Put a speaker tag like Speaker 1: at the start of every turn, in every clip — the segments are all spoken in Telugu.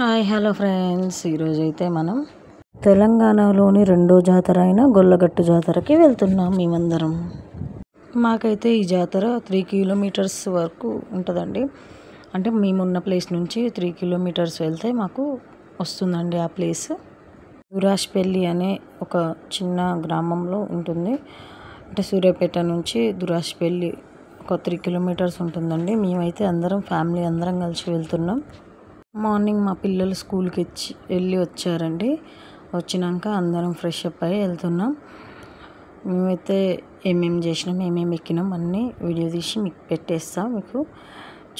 Speaker 1: హాయ్ హలో ఫ్రెండ్స్, ఈరోజైతే మనం తెలంగాణలోని రెండో జాతర అయిన గొల్లగట్టు జాతరకి వెళ్తున్నాం మేమందరం. మాకైతే ఈ జాతర 3 కిలోమీటర్స్ వరకు ఉంటుందండి. అంటే మేమున్న ప్లేస్ నుంచి 3 కిలోమీటర్స్ వెళ్తే మాకు వస్తుందండి ఆ ప్లేస్. దురాష్పల్లి అనే ఒక చిన్న గ్రామంలో ఉంటుంది. అంటే సూర్యాపేట నుంచి దురాష్పల్లి ఒక 3 కిలోమీటర్స్ ఉంటుందండి. మేమైతే అందరం ఫ్యామిలీ అందరం కలిసి వెళ్తున్నాం. మార్నింగ్ మా పిల్లలు స్కూల్కి వెళ్ళి వచ్చారండి. వచ్చినాక అందరం ఫ్రెష్ అప్ అయ్యి వెళ్తున్నాం. మేమైతే ఏమేమి చేసినాం, ఏమేమి ఎక్కినాం అన్నీ వీడియో తీసి మీకు పెట్టేస్తాం. మీకు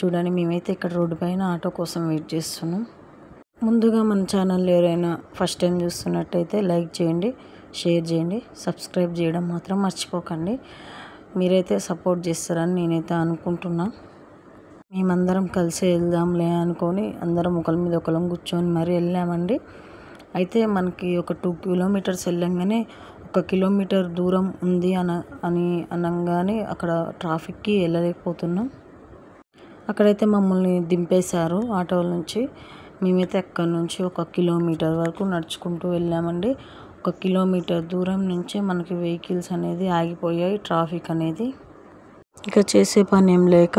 Speaker 1: చూడండి, మేమైతే ఇక్కడ రోడ్డు పైన ఆటో కోసం వెయిట్ చేస్తున్నాం. ముందుగా మన ఛానల్ ఎవరైనా ఫస్ట్ టైం చూస్తున్నట్టయితే లైక్ చేయండి, షేర్ చేయండి, సబ్స్క్రైబ్ చేయడం మాత్రం మర్చిపోకండి. మీరైతే సపోర్ట్ చేస్తారని నేనైతే అనుకుంటున్నాను. మేమందరం కలిసి వెళ్దాంలే అనుకొని అందరం ఒకరి మీద ఒకరం కూర్చొని మరీ వెళ్ళామండి. అయితే మనకి ఒక 2 కిలోమీటర్స్ వెళ్ళంగానే 1 కిలోమీటర్ దూరం ఉంది అని అనగానే అక్కడ ట్రాఫిక్కి వెళ్ళలేకపోతున్నాం. అక్కడైతే మమ్మల్ని దింపేశారు ఆటోల నుంచి. మేమైతే అక్కడి నుంచి 1 కిలోమీటర్ వరకు నడుచుకుంటూ వెళ్ళామండి. 1 కిలోమీటర్ దూరం నుంచే మనకి వెహికల్స్ అనేది ఆగిపోయాయి, ట్రాఫిక్ అనేది. ఇక చేసే పని ఏం లేక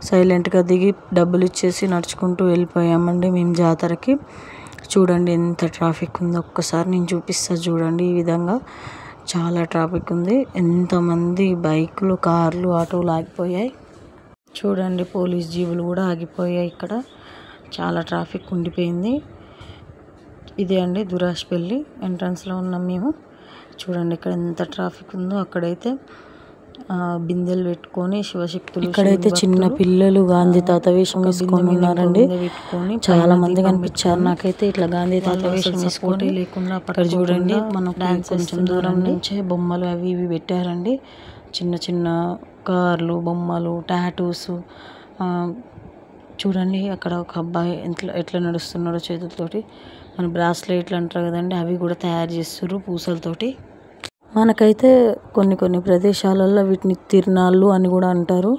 Speaker 1: సైలెంట్గా దిగి డబ్బులు ఇచ్చేసి నడుచుకుంటూ వెళ్ళిపోయామండి మేము జాతరకి. చూడండి ఎంత ట్రాఫిక్ ఉందో, ఒక్కసారి నేను చూపిస్తా చూడండి. ఈ విధంగా చాలా ట్రాఫిక్ ఉంది. ఎంతమంది బైకులు, కార్లు, ఆటోలు ఆగిపోయాయి చూడండి. పోలీస్ జీబులు కూడా ఆగిపోయాయి. ఇక్కడ చాలా ట్రాఫిక్ ఉండిపోయింది. ఇదే అండి దురాష్పల్లి ఎంట్రన్స్లో ఉన్నాం మేము. చూడండి ఇక్కడ ఎంత ట్రాఫిక్ ఉందో. అక్కడైతే బిందెలు పెట్టుకొని శివశక్తులు, ఇక్కడైతే చిన్న పిల్లలు గాంధీ తాత వేషం వేసుకొని ఉన్నారండి. చాలా మంది కనిపించారు నాకైతే. ఇట్లా గాంధీ తాత వేషం వేసుకొని లేకుండా అక్కడ చూడండి మనం కొంచెం దూరం నుంచే బొమ్మలు అవి ఇవి పెట్టారండి. చిన్న చిన్న కార్లు, బొమ్మలు, టాటూస్. చూడండి అక్కడ ఒక అబ్బాయి ఎట్లా నడుస్తున్నాడో చేతులతోటి. మన బ్రాస్లెట్లు అంటారు కదండి, అవి కూడా తయారు చేస్తున్నారు పూసలతోటి. మనకైతే కొన్ని ప్రదేశాలలో వీటిని తిరునాళ్ళు అని కూడా అంటారు.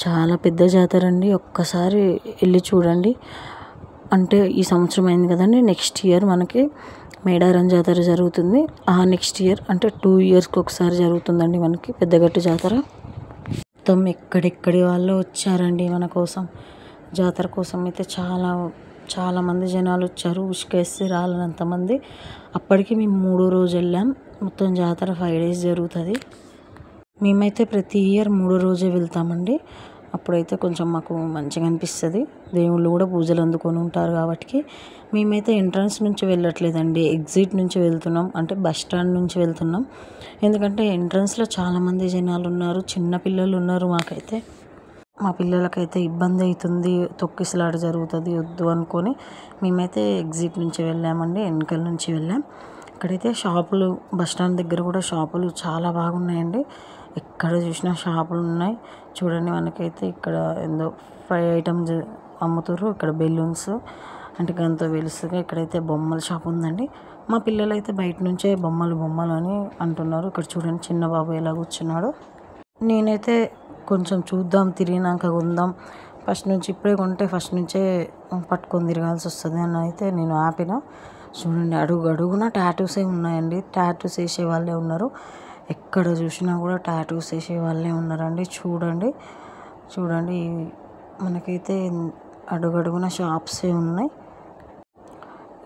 Speaker 1: చాలా పెద్ద జాతర అండి. ఒక్కసారి వెళ్ళి చూడండి. అంటే ఈ సంవత్సరం అయింది కదండి, నెక్స్ట్ ఇయర్ మనకి మేడారం జాతర జరుగుతుంది. ఆ నెక్స్ట్ ఇయర్ అంటే 2 ఇయర్స్కి ఒకసారి జరుగుతుందండి మనకి పెద్దగట్టు జాతర. మొత్తం ఎక్కడెక్కడి వాళ్ళు వచ్చారండి మన కోసం. జాతర కోసం అయితే చాలా మంది జనాలు వచ్చారు. ఉసుకేస్తే రాలనంతమంది. అప్పటికి మేము 3వ రోజు వెళ్ళాం. మొత్తం జాతర 5 days జరుగుతుంది. మేమైతే ప్రతి ఇయర్ 3వ రోజే వెళ్తామండి. అప్పుడైతే కొంచెం మాకు మంచిగా అనిపిస్తుంది. దేవుళ్ళు కూడా పూజలు అందుకొని ఉంటారు కాబట్టి. మేమైతే ఎంట్రన్స్ నుంచి వెళ్ళట్లేదండి, ఎగ్జిట్ నుంచి వెళ్తున్నాం. అంటే బస్ స్టాండ్ నుంచి వెళ్తున్నాం. ఎందుకంటే ఎంట్రన్స్లో చాలామంది జనాలు ఉన్నారు, చిన్న పిల్లలు ఉన్నారు. మా పిల్లలకైతే ఇబ్బంది అవుతుంది, తొక్కిసలాట జరుగుతుంది, వద్దు అనుకొని మేమైతే ఎగ్జిట్ నుంచి వెళ్ళామండి, వెనకాల నుంచి వెళ్ళాం. ఇక్కడైతే షాపులు, బస్ స్టాండ్ దగ్గర కూడా షాపులు చాలా బాగున్నాయండి. ఎక్కడ చూసినా షాపులు ఉన్నాయి. చూడండి మనకైతే ఇక్కడ ఏందో ఫ్రై ఐటమ్స్ అమ్ముతారు. ఇక్కడ బెలూన్స్ అంటే గంతో వెలుసుగా. ఇక్కడైతే బొమ్మల షాప్ ఉందండి. మా పిల్లలు అయితే బయట నుంచే బొమ్మలు అని అంటున్నారు. ఇక్కడ చూడండి చిన్న బాబు ఎలా కూర్చున్నాడు. నేనైతే కొంచెం చూద్దాం, తిరిగినాక కొందాం, ఫస్ట్ నుంచి ఇప్పుడే కొంటే ఫస్ట్ నుంచే పట్టుకొని తిరగాల్సి వస్తుంది అని అయితే నేను ఆపిన. చూడండి అడుగున టాటూసే ఉన్నాయండి. టాటూస్ వేసే వాళ్ళే ఉన్నారు. ఎక్కడ చూసినా కూడా టాటూస్ వేసే వాళ్ళే ఉన్నారండి. చూడండి మనకైతే అడుగడుగున షాప్సే ఉన్నాయి.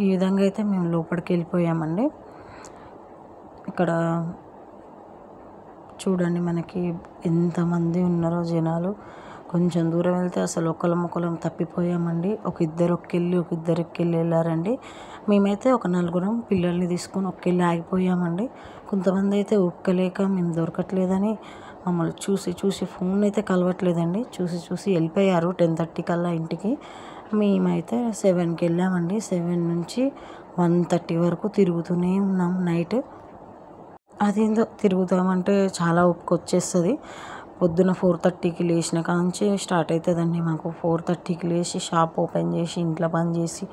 Speaker 1: ఈ విధంగా అయితే మేము లోపలికి వెళ్ళిపోయామండి. ఇక్కడ చూడండి మనకి ఎంతమంది ఉన్నారో జనాలు. కొంచెం దూరం వెళ్తే అసలు ఒకళ్ళం తప్పిపోయామండి. ఒక ఇద్దరు వెళ్ళారండి. మేమైతే ఒక 4 పిల్లల్ని తీసుకొని ఒక్కెళ్ళి ఆగిపోయామండి. కొంతమంది అయితే ఒక్కలేక మేము దొరకట్లేదని మమ్మల్ని చూసి ఫోన్ అయితే కలవట్లేదండి, చూసి వెళ్ళిపోయారు 10:30 కల్లా ఇంటికి. మేమైతే 7కి వెళ్ళామండి. 7 నుంచి 1:30 వరకు తిరుగుతూనే ఉన్నాం నైట్. అదేందో తిరుగుతామంటే చాలా ఓపిక వచ్చేస్తుంది. పొద్దున 4:30కి లేచిన కాంచి స్టార్ట్ అవుతుందండి మాకు. 4:30కి లేచి షాప్ ఓపెన్ చేసి, ఇంట్లో పని చేసి,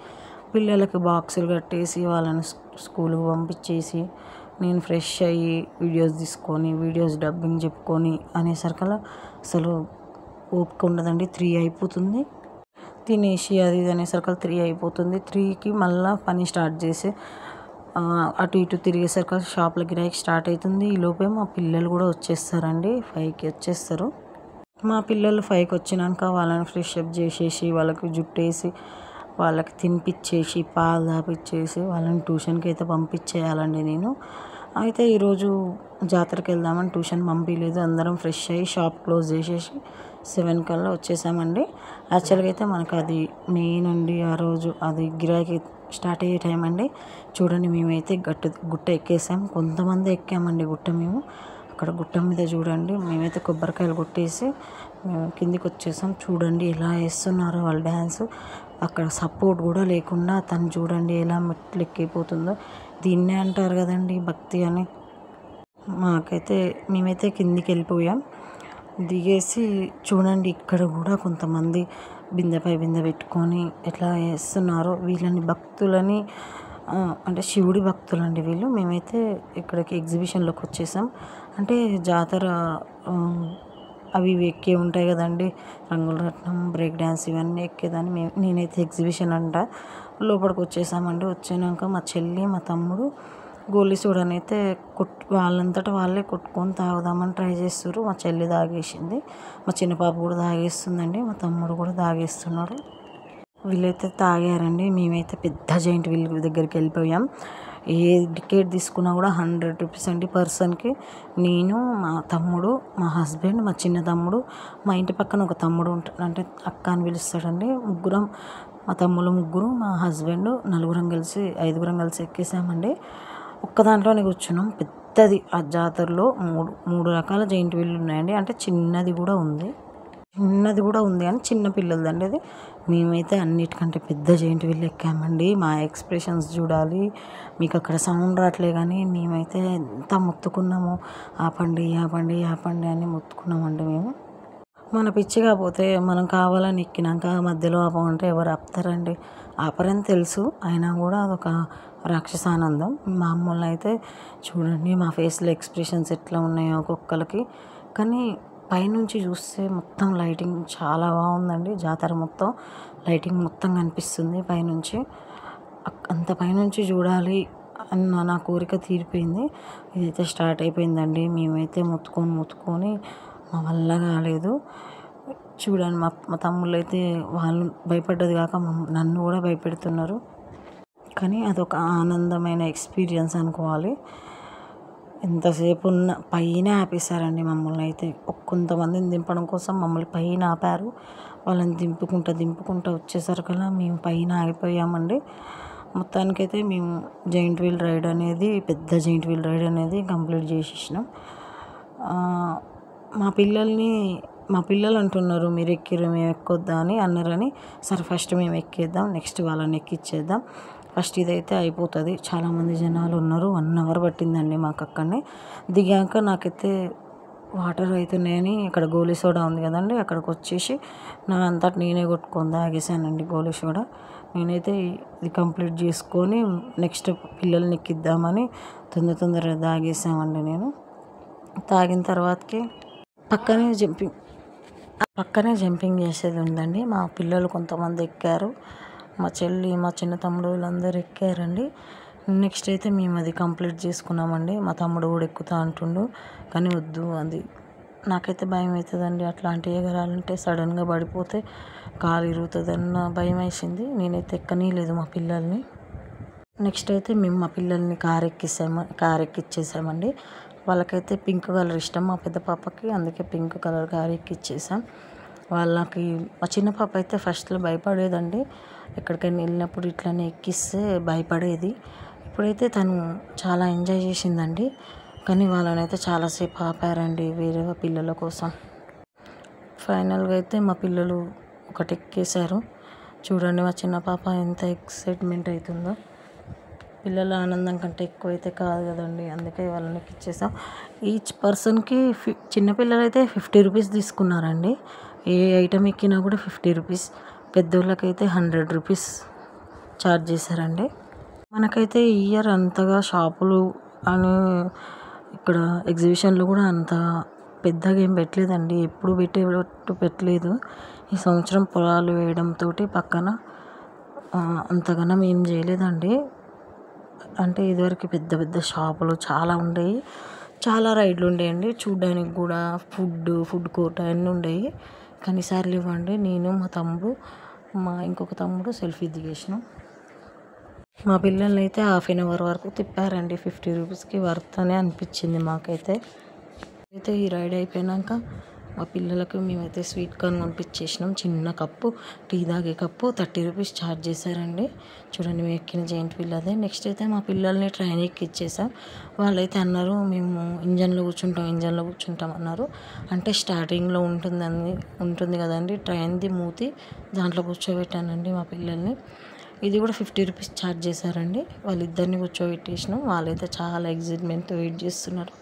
Speaker 1: పిల్లలకి బాక్సులు కట్టేసి, వాళ్ళని స్కూల్కి పంపించేసి, నేను ఫ్రెష్ అయ్యి వీడియోస్ తీసుకొని, వీడియోస్ డబ్బింగ్ చెప్పుకొని అనేసరికల్లా అసలు ఓపిక ఉండదండి. 3 అయిపోతుంది. తినేసి అది ఇది అనేసరికి 3 అయిపోతుంది. 3కి మళ్ళీ పని స్టార్ట్ చేసి అటు ఇటు తిరిగేసరికి షాప్లో గిరాకీ స్టార్ట్ అవుతుంది. ఈలోపే మా పిల్లలు కూడా వచ్చేస్తారండి. 5కి వచ్చేస్తారు. మా పిల్లలు 5కి వచ్చినాక వాళ్ళని ఫ్రెష్ అప్ చేసేసి వాళ్ళకి జుట్టేసి వాళ్ళకి తినిపించేసి పాలు తాపిచ్చేసి వాళ్ళని ట్యూషన్కి అయితే పంపించేయాలండి నేను. అయితే ఈరోజు జాతరకి వెళ్దామని ట్యూషన్ పంపించలేదు. అందరం ఫ్రెష్ అయ్యి షాప్ క్లోజ్ చేసేసి 7 కల్లా వచ్చేసామండి. యాక్చువల్గా అయితే మనకు అది మెయిన్ అండి. ఆ రోజు అది గిరాకీ స్టార్ట్ అయ్యే టైం అండి. చూడండి మేమైతే గుట్ట ఎక్కేసాం. కొంతమంది ఎక్కామండి గుట్ట. మేము అక్కడ గుట్ట మీద చూడండి మేమైతే కొబ్బరికాయలు కొట్టేసి మేము కిందికి వచ్చేసాం. చూడండి ఎలా వేస్తున్నారో వాళ్ళు డ్యాన్స్. అక్కడ సపోర్ట్ కూడా లేకుండా తను చూడండి ఎలా మెట్లు ఎక్కిపోతుందో. దీన్నే అంటారు కదండి భక్తి అని. మేమైతే కిందికి వెళ్ళిపోయాం. దిగేసి చూడండి ఇక్కడ కూడా కొంతమంది బిందెపై బిందె పెట్టుకొని ఎట్లా వేస్తున్నారో. వీళ్ళని భక్తులని అంటే శివుడి భక్తులండి వీళ్ళు. మేమైతే ఇక్కడికి ఎగ్జిబిషన్లోకి వచ్చేసాం. అంటే జాతర అవి ఇవి ఎక్కే ఉంటాయి కదండి, రంగుల రత్నం, బ్రేక్ డ్యాన్స్ ఇవన్నీ ఎక్కేదాన్ని. నేనైతే ఎగ్జిబిషన్ అంట లోపలికి వచ్చేసామండి. వచ్చినాక మా చెల్లి మా తమ్ముడు గోలీ సోడాని అయితే వాళ్ళంతటా వాళ్ళే కొట్టుకొని తాగుదామని ట్రై చేస్తారు. మా చెల్లి తాగేసింది, మా చిన్న పాప కూడా తాగేస్తుందండి, మా తమ్ముడు కూడా తాగేస్తున్నాడు. వీళ్ళైతే తాగారండి. మేమైతే పెద్ద జైంట్ వీల్ దగ్గరికి వెళ్ళిపోయాం. ఏ టికెట్ తీసుకున్నా కూడా 100 రూపీస్ అండి పర్సన్కి. నేను, మా తమ్ముడు, మా హస్బెండ్, మా చిన్న తమ్ముడు, మా ఇంటి పక్కన ఒక తమ్ముడు ఉంటాడు, అంటే అక్క అని పిలుస్తాడండి. ముగ్గురం, మా తమ్ముళ్ళు ముగ్గురు, మా హస్బెండ్, 5గురం కలిసి ఎక్కేసామండి. ఒక్క దాంట్లోనే కూర్చున్నాం. పెద్దది ఆ జాతరలో మూడు రకాల జైంట్ వీళ్ళు ఉన్నాయండి. అంటే చిన్నది కూడా ఉంది అని చిన్న పిల్లలదండి అది. మేమైతే అన్నిటికంటే పెద్ద జైంట్ వీల్ ఎక్కామండి. మా ఎక్స్ప్రెషన్స్ చూడాలి. మీకు అక్కడ సౌండ్ రావట్లే కానీ మేమైతే ఎంత మొత్తుకున్నాము. ఆపండి ఆపండి ఆపండి అని మొత్తుకున్నామండి మేము. మన పిచ్చి కాకపోతే మనం కావాలని ఎక్కినాక మధ్యలో ఆపమంటే ఎవరు ఆపుతారండి? ఆపరని తెలుసు, అయినా కూడా అదొక రాక్షసానందం. మా అమ్మోళ్ళు అయితే చూడండి మా ఫేస్లో ఎక్స్ప్రెషన్స్ ఎట్లా ఉన్నాయో ఒక్కొక్కరికి. కానీ పైనుంచి చూస్తే మొత్తం లైటింగ్ చాలా బాగుందండి. జాతర మొత్తం లైటింగ్ మొత్తం కనిపిస్తుంది పైనుంచి. అంత పైనుంచి చూడాలి అన్న నా కోరిక తీరిపోయింది. ఇదైతే స్టార్ట్ అయిపోయిందండి. మేమైతే మొత్తుకొని మా వల్ల కాలేదు. చూడండి మా తమ్ముళ్ళు అయితే వాళ్ళు భయపడ్డది కాక నన్ను కూడా భయపెడుతున్నారు. కానీ అదొక ఆనందమైన ఎక్స్పీరియన్స్ అనుకోవాలి. ఎంతసేపు ఉన్న పైన ఆపేశారండి మమ్మల్ని అయితే. కొంతమందిని దింపడం కోసం మమ్మల్ని పైన ఆపారు. వాళ్ళని దింపుకుంటా వచ్చేసరికల్లా మేము పైన ఆగిపోయామండి. మొత్తానికైతే మేము పెద్ద జైంట్ వీల్ రైడ్ అనేది కంప్లీట్ చేసేసినాం. మా పిల్లలు అంటున్నారు మీరు ఎక్కిర్రు మేము ఎక్కొద్దా అని అన్నారని, సరే ఫస్ట్ మేము ఎక్కేద్దాం, నెక్స్ట్ వాళ్ళని ఎక్కిచ్చేద్దాం, ఫస్ట్ ఇదైతే అయిపోతుంది. చాలామంది జనాలు ఉన్నారు. 1 అవర్ పట్టిందండి మాకు. అక్కడనే దిగాక నాకైతే వాటర్ అవుతున్నాయని ఇక్కడ గోలీ సోడా ఉంది కదండి, అక్కడికి వచ్చేసి నా అంతటి నేనే కొట్టుకొని తాగేసానండి గోలీ సోడా. నేనైతే ఇది కంప్లీట్ చేసుకొని నెక్స్ట్ పిల్లల్ని ఎక్కిద్దామని తొందరగా తాగేసామండి. నేను తాగిన తర్వాతకి పక్కనే జంపింగ్ చేసేది ఉందండి. మా పిల్లలు కొంతమంది ఎక్కారు, మా చెల్లి, మా చిన్న తమ్ముడు వీళ్ళందరూ ఎక్కారండి. నెక్స్ట్ అయితే మేము అది కంప్లీట్ చేసుకున్నామండి. మా తమ్ముడు కూడా ఎక్కుతా అంటుండు కానీ వద్దు, అది నాకైతే భయం అవుతుందండి. అట్లాంటి ఎగరాలంటే సడన్గా పడిపోతే కాలు ఇరుగుతుందన్న భయం వేసింది. నేనైతే ఎక్కనీయలేదు మా పిల్లల్ని. నెక్స్ట్ అయితే మేము మా పిల్లల్ని కార్ ఎక్కిచ్చేసామండి. వాళ్ళకైతే పింక్ కలర్ ఇష్టం మా పెద్ద పాపకి, అందుకే పింక్ కలర్ కార్ ఎక్కిచ్చేసాం వాళ్ళకి. మా చిన్న పాప అయితే ఫస్ట్లో భయపడేదండి. ఎక్కడికైనా వెళ్ళినప్పుడు ఇట్లనే ఎక్కిస్తే భయపడేది. ఇప్పుడైతే తను చాలా ఎంజాయ్ చేసిందండి. కానీ వాళ్ళని అయితే చాలాసేపు ఆపారండి వేరే పిల్లల కోసం. ఫైనల్గా అయితే మా పిల్లలు ఒకటి ఎక్కేశారు. చూడండి మా చిన్న పాప ఎంత ఎక్సైట్మెంట్ అవుతుందో. పిల్లల ఆనందం కంటే ఎక్కువ అయితే కాదు కదండి, అందుకే వాళ్ళని ఎక్కిచ్చేసాం. ఈచ్ పర్సన్కి చిన్నపిల్లలు అయితే 50 రూపీస్ తీసుకున్నారండి. ఏ ఐటెం ఎక్కినా కూడా 50 రూపీస్. పెద్దోళ్ళకైతే 100 రూపీస్ ఛార్జ్ చేశారండి. మనకైతే ఈ ఇయర్ అంతగా షాపులు అని ఇక్కడ ఎగ్జిబిషన్లు కూడా అంత పెద్దగా ఏం పెట్టలేదండి, ఎప్పుడు పెట్టేటట్టు పెట్టలేదు. ఈ సంవత్సరం పొలాలు వేయడంతో పక్కన అంతగానం ఏం చేయలేదండి. అంటే ఇదివరకు పెద్ద పెద్ద షాపులు చాలా ఉండేవి, చాలా రైడ్లు ఉండేయండి. చూడడానికి కూడా ఫుడ్ కోర్ట్ అన్నీ ఉండేవి. కానీ ఈసారి ఇవ్వండి, నేను మా తమ్ముడు ఇంకొక తమ్ముడు సెల్ఫీ దిగేసినాం. మా పిల్లల్ని అయితే ½ గంట వరకు తిప్పారండి. 50 రూపీస్కి వర్త్ అని అనిపించింది మాకైతే. అయితే ఈ రైడ్ అయిపోయాక మా పిల్లలకు మేమైతే స్వీట్ కార్న్ పంపించేసినాం. చిన్న కప్పు, టీ తాగే కప్పు 30 రూపీస్ ఛార్జ్ చేశారండి. చూడండి, మేము ఎక్కిన జైంట్ వీల్ అదే. నెక్స్ట్ అయితే మా పిల్లల్ని ట్రైన్ ఎక్కిచ్చేసాం. వాళ్ళైతే అన్నారు మేము ఇంజన్లో కూర్చుంటాం అన్నారు. అంటే స్టార్టింగ్లో ఉంటుంది కదండి ట్రైన్ది మూతి, దాంట్లో కూర్చోబెట్టానండి మా పిల్లల్ని. ఇది కూడా 50 రూపీస్ ఛార్జ్ చేశారండి. వాళ్ళిద్దరిని కూర్చోబెట్టేసినాం. వాళ్ళైతే చాలా ఎగ్జైట్మెంట్ వెయిట్ చేస్తున్నారు.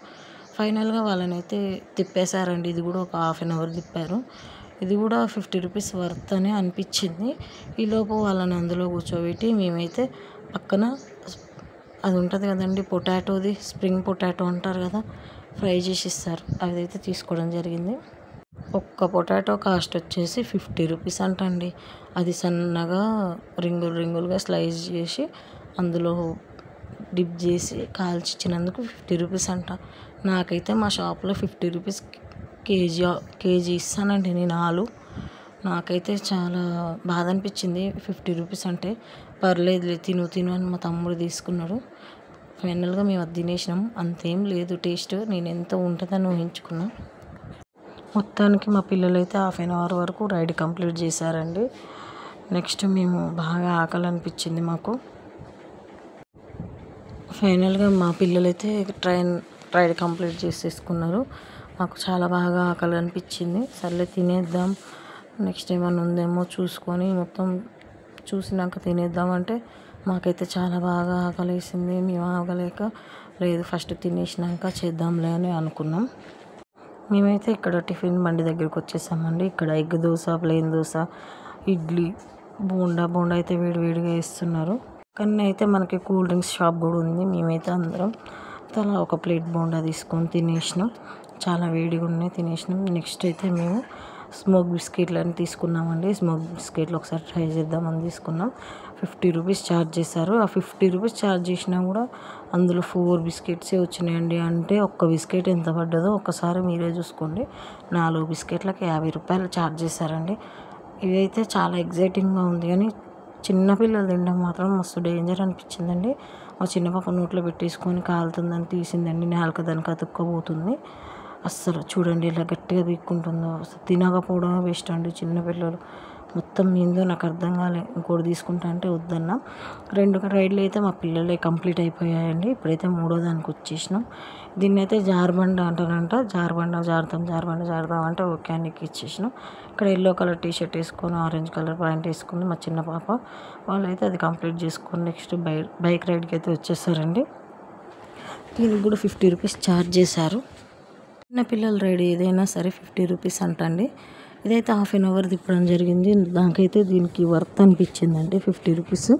Speaker 1: ఫైనల్గా వాళ్ళని అయితే తిప్పేశారండి. ఇది కూడా ఒక ½ గంట తిప్పారు. ఇది కూడా 50 రూపీస్ వర్త్ అని అనిపించింది. ఈలోపు వాళ్ళని అందులో కూర్చోబెట్టి మేమైతే పక్కన అది ఉంటుంది కదండి పొటాటోది, స్ప్రింగ్ పొటాటో అంటారు కదా, ఫ్రై చేసి ఇస్తారు, అదైతే తీసుకోవడం జరిగింది. ఒక్క పొటాటో కాస్ట్ వచ్చేసి 50 రూపీస్ అంటండి. అది సన్నగా రింగులుగా స్లైస్ చేసి అందులో డిప్ చేసి కాల్చి ఇచ్చినందుకు 50 రూపీస్ అంట. నాకైతే మా షాప్లో 50 రూపీస్ కేజీ ఇస్తానండి నేను ఆలు. నాకైతే చాలా బాధ అనిపించింది. 50 రూపీస్ అంటే పర్లేదులే, తిను అని మా తమ్ముడు తీసుకున్నాడు. ఫైనల్గా మేము అది తినేసినాం. అంతేం లేదు టేస్ట్, నేను ఎంత ఉంటుందని ఊహించుకున్నా. మొత్తానికి మా పిల్లలు అయితే ½ గంట వరకు రైడ్ కంప్లీట్ చేశారండి. నెక్స్ట్ మేము బాగా ఆకలి అనిపించింది మాకు. ఫైనల్గా మా పిల్లలైతే రైడ్ కంప్లీట్ చేసేసుకున్నారు. మాకు చాలా బాగా ఆకలి అనిపించింది. సర్లే తినేద్దాం, నెక్స్ట్ ఏమైనా ఉందేమో చూసుకొని మొత్తం చూసినాక తినేద్దామంటే మాకైతే చాలా బాగా ఆకలి వేసింది. మేము ఆగలేక లేదు ఫస్ట్ తినేసినాక చేద్దాంలే అని అనుకున్నాం. మేమైతే ఇక్కడ టిఫిన్ బండి దగ్గరికి వచ్చేసామండి. ఇక్కడ ఎగ్ దోశ, ప్లెయిన్ దోశ, ఇడ్లీ, బోండా అయితే వేడివేడిగా ఇస్తున్నారు. కానీ అయితే మనకి కూల్ డ్రింక్స్ షాప్ కూడా ఉంది. మేమైతే అందరం తలా ఒక ప్లేట్ బోండా తీసుకొని తినేసినాం. చాలా వేడిగా ఉన్నాయి, తినేసినాం. నెక్స్ట్ అయితే మేము స్మోక్ బిస్కెట్లు అని తీసుకున్నామండి. స్మోక్ బిస్కెట్లు ఒకసారి ట్రై చేద్దామని తీసుకున్నాం. 50 రూపీస్ ఛార్జ్ చేశారు. ఆ 50 రూపీస్ ఛార్జ్ చేసినా కూడా అందులో 4 బిస్కెట్సే వచ్చినాయండి. అంటే ఒక్క బిస్కెట్ ఎంత పడ్డదో ఒక్కసారి మీరే చూసుకోండి. 4 బిస్కెట్లకి 50 రూపాయలు ఛార్జ్ చేశారండి. ఇదైతే చాలా ఎగ్జైటింగ్గా ఉంది, కానీ చిన్నపిల్లలు తినడం మాత్రం మస్తు డేంజర్ అనిపించిందండి. మా చిన్న పాప నోట్లో పెట్టేసుకొని కాలుతుందని తీసిందండి. నాలుక దానికి అతుక్కపోతుంది. అస్సలు చూడండి ఇలా గట్టిగా పీక్కుంటుందో. అసలు తినకపోవడమే బెస్ట్ అండి. చిన్నపిల్లలు మొత్తం ఏందో నాకు అర్థం కాలే. ఇంకోటి తీసుకుంటా అంటే వద్దన్నా. 2 రైడ్లు అయితే మా పిల్లలే కంప్లీట్ అయిపోయాయండి. ఇప్పుడైతే 3వ దానికి వచ్చేసినాం. దీన్ని అయితే జారుబండ అంటారంట. జారుతాం అంటే ఓకే అని ఇచ్చేసినాం. ఇక్కడ ఎల్లో కలర్ టీషర్ట్ వేసుకొని ఆరెంజ్ కలర్ ప్యాంట్ వేసుకుని మా చిన్న పాప వాళ్ళైతే అది కంప్లీట్ చేసుకొని నెక్స్ట్ బైక్ రైడ్కి అయితే వచ్చేసారండి. దీనికి కూడా 50 రూపీస్ ఛార్జ్ చేశారు. చిన్న పిల్లల రైడ్ ఏదైనా సరే 50 రూపీస్ అంటండి. ఇదైతే ½ గంట తిప్పడం జరిగింది. నాకైతే దీనికి వర్త్ అనిపించిందండి 50 రూపీస్.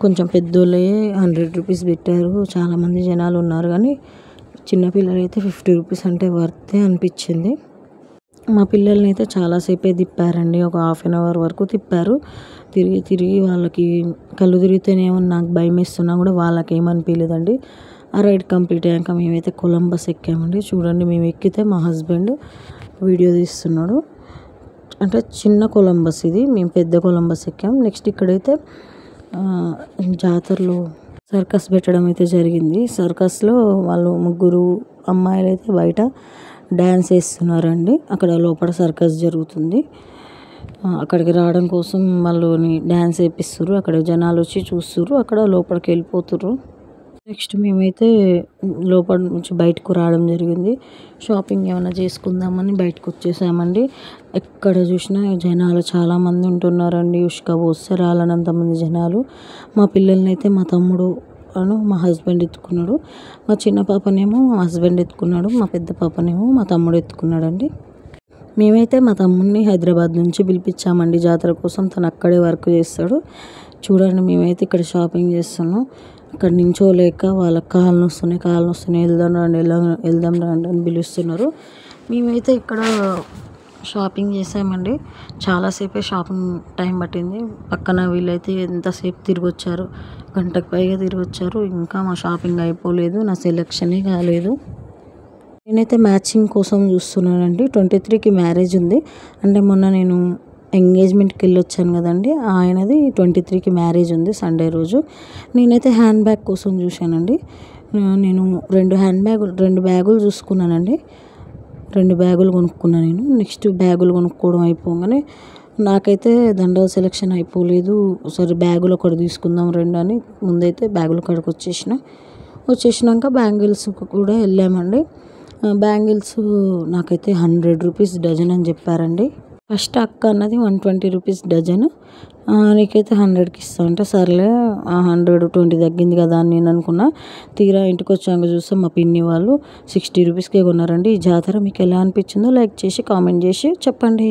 Speaker 1: కొంచెం పెద్దోళ్ళే 100 రూపీస్ పెట్టారు. చాలామంది జనాలు ఉన్నారు, కానీ చిన్నపిల్లలు అయితే 50 రూపీస్ అంటే వర్తే అనిపించింది. మా పిల్లల్ని అయితే చాలాసేపే తిప్పారండి. ఒక ½ గంట వరకు తిప్పారు. తిరిగి వాళ్ళకి కళ్ళు తిరిగితేనేమో నాకు భయం వేస్తున్నా కూడా వాళ్ళకి ఏమనిపించలేదండి. ఆ రైడ్ కంప్లీట్ అయ్యాక మేమైతే కొలంబస్ ఎక్కామండి. చూడండి, మేము ఎక్కితే మా హస్బెండ్ వీడియో తీస్తున్నాడు. అంటే చిన్న కొలంబస్ ఇది, మేము పెద్ద కొలంబస్ ఎక్కాం. నెక్స్ట్ ఇక్కడైతే జాతరలో సర్కస్ పెట్టడం అయితే జరిగింది. సర్కస్లో వాళ్ళు 3 అమ్మాయిలు అయితే బయట డ్యాన్స్ వేస్తున్నారండి. అక్కడ లోపల సర్కస్ జరుగుతుంది. అక్కడికి రావడం కోసం వాళ్ళని డ్యాన్స్ వేపిస్తున్నారు. అక్కడ జనాలు వచ్చి చూస్తున్నారు, అక్కడ లోపలికి వెళ్ళిపోతున్నారు. నెక్స్ట్ మేమైతే లోపల నుంచి బయటకు రావడం జరిగింది. షాపింగ్ ఏమైనా చేసుకుందామని బయటకు వచ్చేసామండి. ఎక్కడ చూసినా జనాలు చాలామంది ఉంటున్నారండి. ఉష్క పోస్తే రాలనంతమంది జనాలు. మా పిల్లల్ని అయితే మా తమ్ముడు మా హస్బెండ్ ఎత్తుకున్నాడు. మా చిన్న పాపనేమో మా హస్బెండ్ ఎత్తుకున్నాడు. మా పెద్ద పాపనేమో మా తమ్ముడు ఎత్తుకున్నాడండి. మేమైతే మా తమ్ముడిని హైదరాబాద్ నుంచి పిలిపించామండి జాతర కోసం. తను అక్కడే వర్క్ చేస్తాడు. చూడండి, మేమైతే ఇక్కడ షాపింగ్ చేస్తున్నాం. అక్కడ నించోలేక వాళ్ళకి కాళ్ళు నొస్తున్నాయి వెళ్దాం రండి అని పిలుస్తున్నారు. మేమైతే ఇక్కడ షాపింగ్ చేసామండి. చాలాసేపే షాపింగ్ టైం పట్టింది. పక్కన వీళ్ళైతే ఎంతసేపు తిరిగొచ్చారు, గంటకు పైగా తిరిగొచ్చారు. ఇంకా మా షాపింగ్ అయిపోలేదు, నా సెలెక్షనే కాలేదు. నేనైతే మ్యాచింగ్ కోసం చూస్తున్నానండి. 23కి మ్యారేజ్ ఉంది. అంటే మొన్న నేను ఎంగేజ్మెంట్కి వెళ్ళొచ్చాను కదండి, ఆయనది 23కి మ్యారేజ్ ఉంది సండే రోజు. నేనైతే హ్యాండ్ బ్యాగ్ కోసం చూశానండి. నేను 2 బ్యాగులు చూసుకున్నానండి. 2 బ్యాగులు కొనుక్కున్నాను నేను. నెక్స్ట్ బ్యాగులు కొనుక్కోవడం అయిపోగానే నాకైతే దండల సెలెక్షన్ అయిపోలేదు. సరే బ్యాగులు ఒకటి తీసుకుందాం 2 అని ముందైతే బ్యాగుల కాడికి వచ్చేసినాక బ్యాంగిల్స్ కూడా వెళ్ళామండి. బ్యాంగిల్స్ నాకైతే 100 రూపీస్ డజన్ అని చెప్పారండి. ఫస్ట్ అక్క అన్నది 120 రూపీస్ డజన్, నీకైతే 100కి ఇస్తా అంటే సర్లే 120 తగ్గింది కదా అని నేను అనుకున్నా. తీరా ఇంటికి వచ్చాక చూస్తే మా పిన్ని వాళ్ళు 60 రూపీస్కే కొన్నారండి. ఈ జాతర మీకు ఎలా అనిపించిందో లైక్ చేసి కామెంట్ చేసి చెప్పండి.